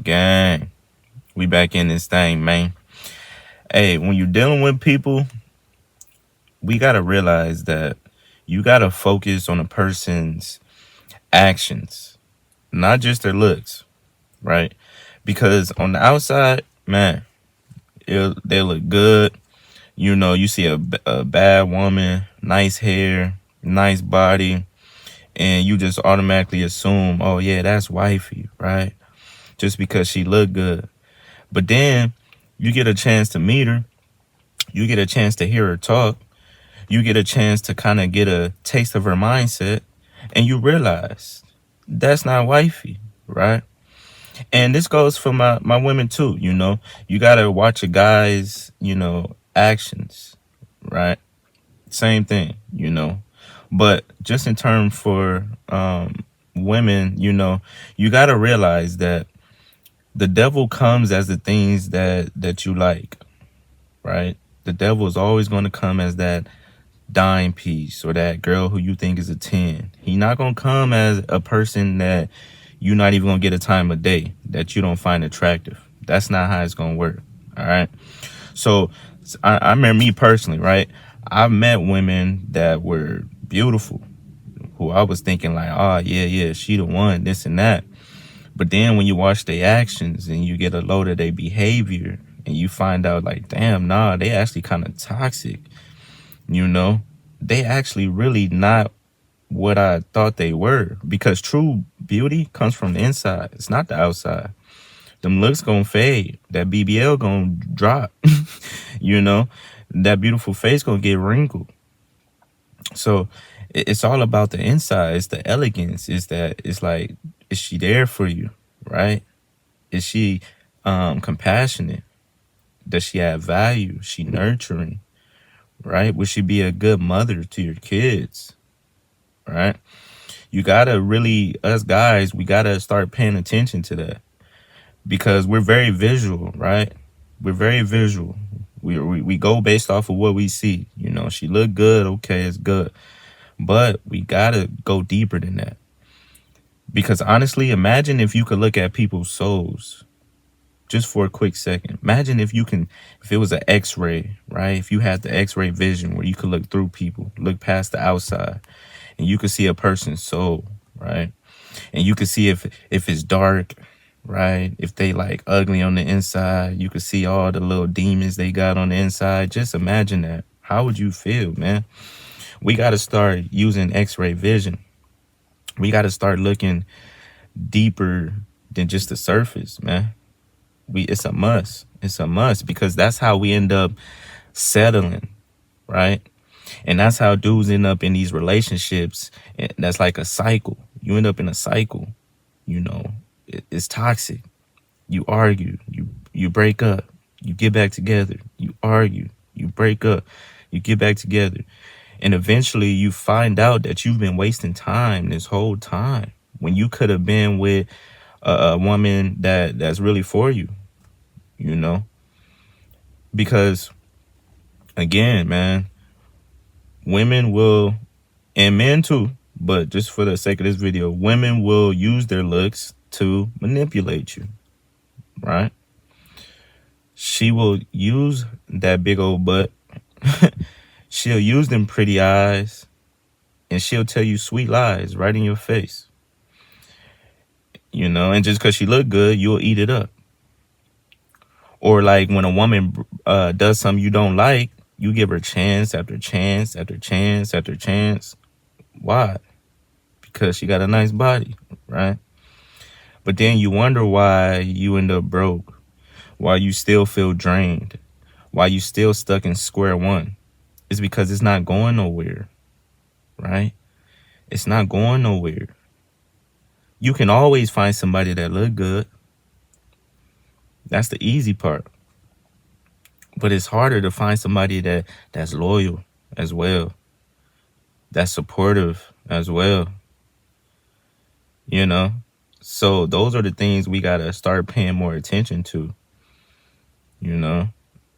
Gang. We back in this thing, man. Hey, when you're dealing with people, we gotta realize that you gotta focus on a person's actions, not just their looks, right? Because on the outside, man, they look good. You know, you see a bad woman, nice hair, nice body, and you just automatically assume, oh yeah, that's wifey, right? Just because she look good. But then you get a chance to meet her, you get a chance to hear her talk, you get a chance to kind of get a taste of her mindset, and you realize that's not wifey, right? And this goes for my women too, you know. You gotta watch a guy's, actions, right? Same thing, you know. But just in terms for women, you gotta realize that the devil comes as the things that you like, right? The devil is always going to come as that dime piece or that girl who you think is a 10. He not going to come as a person that you're not even going to get a time of day that you don't find attractive. That's not how it's going to work. All right. So I remember me personally, right? I've met women that were beautiful who I was thinking like, oh, yeah, she the one, this and that. But then when you watch their actions and you get a load of their behavior and you find out like, damn, nah, they actually kind of toxic, they actually really not what I thought they were, because true beauty comes from the inside. It's not the outside. Them looks gonna fade. That BBL gonna drop, you know, that beautiful face gonna get wrinkled. So it's all about the inside. It's the elegance. It's like, is she there for you, right? Is she compassionate? Does she add value? Is she nurturing, right? Would she be a good mother to your kids, right? You gotta really, us guys, we gotta start paying attention to that, because we're very visual, right? We're very visual. We go based off of what we see. She look good, okay, it's good. But we gotta go deeper than that. Because honestly, imagine if you could look at people's souls just for a quick second. Imagine if it was an X-ray, right? If you had the X-ray vision where you could look through people, look past the outside, and you could see a person's soul, right? And you could see if it's dark, right? If they like ugly on the inside, you could see all the little demons they got on the inside. Just imagine that. How would you feel, man? We got to start using X-ray vision. We got to start looking deeper than just the surface, man. It's a must. It's a must, because that's how we end up settling, right? And that's how dudes end up in these relationships. And that's like a cycle. You end up in a cycle, it's toxic. You argue, you break up, you get back together, you argue, you break up, you get back together. And eventually you find out that you've been wasting time this whole time when you could have been with a woman that's really for you, because again, man, women will, and men too, but just for the sake of this video, women will use their looks to manipulate you, right? She will use that big old butt. She'll use them pretty eyes, and she'll tell you sweet lies right in your face. And just because she look good, you'll eat it up. Or like when a woman does something you don't like, you give her chance after chance after chance after chance. Why? Because she got a nice body, right? But then you wonder why you end up broke, why you still feel drained, why you still stuck in square one. It's because it's not going nowhere, right? It's not going nowhere. You can always find somebody that look good. That's the easy part. But it's harder to find somebody that's loyal as well, that's supportive as well, So those are the things we got to start paying more attention to,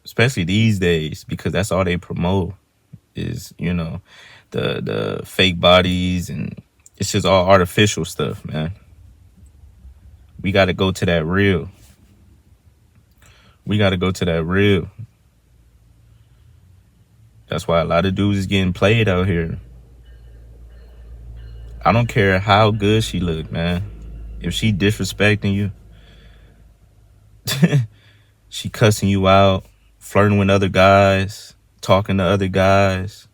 especially these days, because that's all they promote is, the fake bodies, and it's just all artificial stuff, man. We got to go to that real. We got to go to that real. That's why a lot of dudes is getting played out here. I don't care how good she look, man. If she disrespecting you, she cussing you out, flirting with other guys, talking to other guys,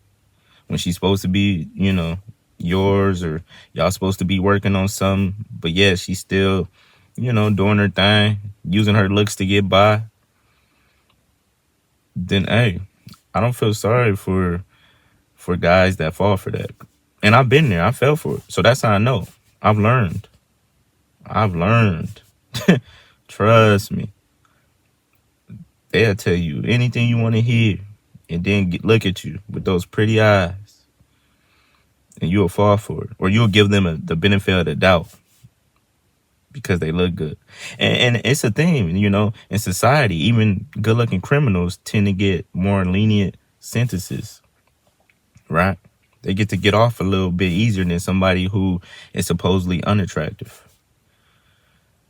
when she's supposed to be, yours, or y'all supposed to be working on something, but yeah, she's still, doing her thing, using her looks to get by, then hey, I don't feel sorry for guys that fall for that. And I've been there. I fell for it. So that's how I know. I've learned. Trust me. They'll tell you anything you want to hear, and then look at you with those pretty eyes, and you'll fall for it. Or you'll give them the benefit of the doubt because they look good. And it's a thing, in society, even good-looking criminals tend to get more lenient sentences, right? They get to get off a little bit easier than somebody who is supposedly unattractive.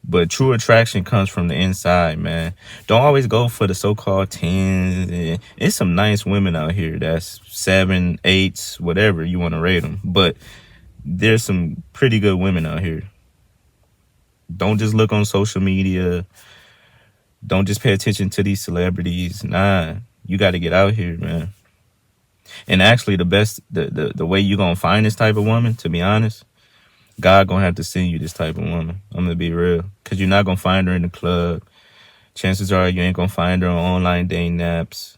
But true attraction comes from the inside, man. Don't always go for the so-called 10s. It's some nice women out here that's 7, 8s, whatever you want to rate them. But there's some pretty good women out here. Don't just look on social media. Don't just pay attention to these celebrities. Nah, you got to get out here, man. And actually, the way you're going to find this type of woman, to be honest, God going to have to send you this type of woman. I'm going to be real. Because you're not going to find her in the club. Chances are you ain't going to find her on online dating apps.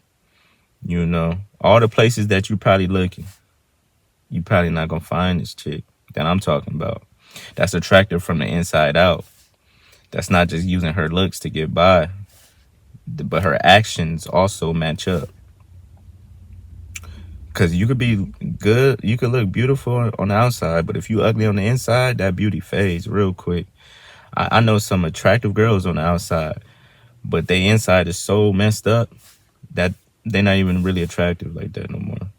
All the places that you probably looking, you probably not going to find this chick that I'm talking about. That's attractive from the inside out. That's not just using her looks to get by, but her actions also match up. Because you could be good, you could look beautiful on the outside, but if you ugly on the inside, that beauty fades real quick. I know some attractive girls on the outside, but their inside is so messed up that they're not even really attractive like that no more.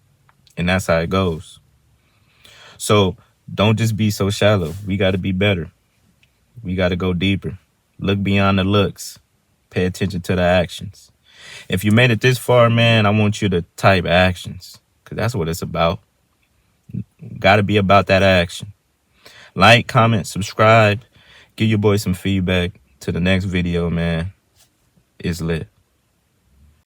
And that's how it goes. So don't just be so shallow. We got to be better. We got to go deeper. Look beyond the looks. Pay attention to the actions. If you made it this far, man, I want you to type actions, because that's what it's about. Got to be about that action. Like, comment, subscribe. Give your boy some feedback. To the next video, man. It's lit.